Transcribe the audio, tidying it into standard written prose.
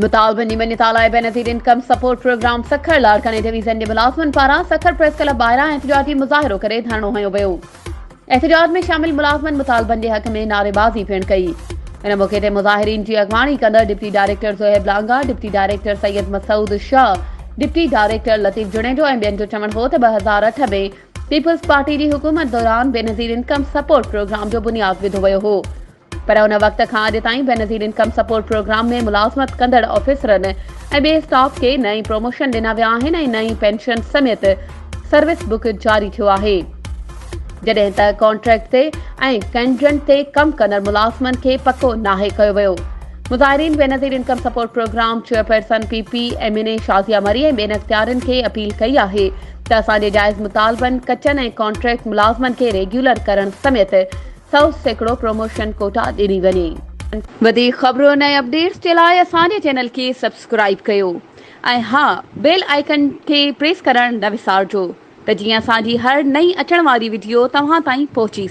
मुतालबन मञता लाइ Benazir income support programme Sukkur लाड़काने डिवीज़न जे मुलाज़िमनि पारां सखर प्रेस क्लब ॿाहिरां एहतिजाजी मुज़ाहिरो करे धरणो हयो वियो। एहतिजाज में शामिल मुलाज़िमनि मुतालबनि जे हक़ में नारेबाज़ी पिणु कई। इन मौक़े ते मुज़ाहिरीन जी अॻवानी कंदड़ deputy director Zohaib Langah, deputy director Syed Masood Shah, deputy director Latif Junejo ऐं ॿियनि जो चवणु हो त 2008 में पीपल्स पार्टी जी हुकूमत दौरान बेनज़ीर इनकम सपोर्ट प्रोग्राम जो बुनियाद विधो वियो हो। पर उन वक़्त खां अॼु ताईं बेनज़ीर इनकम सपोर्ट प्रोग्राम में मुलाज़मत कंदड़ ऑफिसरनि ऐं ॿिए स्टाफ खे नई प्रोमोशन ॾिना विया आहिनि ऐं नई पेंशन समेत सर्विस बुक जारी थियो आहे, जॾहिं त कॉन्ट्रैक्ट ते ऐं कैंड्रन ते कम कंदड़ मुलाज़मनि खे पको नाहे कयो वियो। मुज़ाहिरीन Benazir income support programme chairperson PP एमिने शाज़िया मरी ऐं ॿियनि अख़्तियारनि खे अपील कई आहे त असांजे जाइज़ मुतालबनि कचनि ऐं कॉन्ट्रैक्ट मुलाज़मनि खे रेगुलर करण समेत 100% प्रमोशन कोटा ॾिनी वञे। वधीक ख़बरुनि ऐं अपडेट्स जे लाइ असांजे चैनल खे सब्सक्राइब कयो ऐं हा, बेल आइकन खे प्रेस करण न विसारिजो त जीअं असांजी हर नई अचण वारी वीडियो तव्हां ताईं पहुची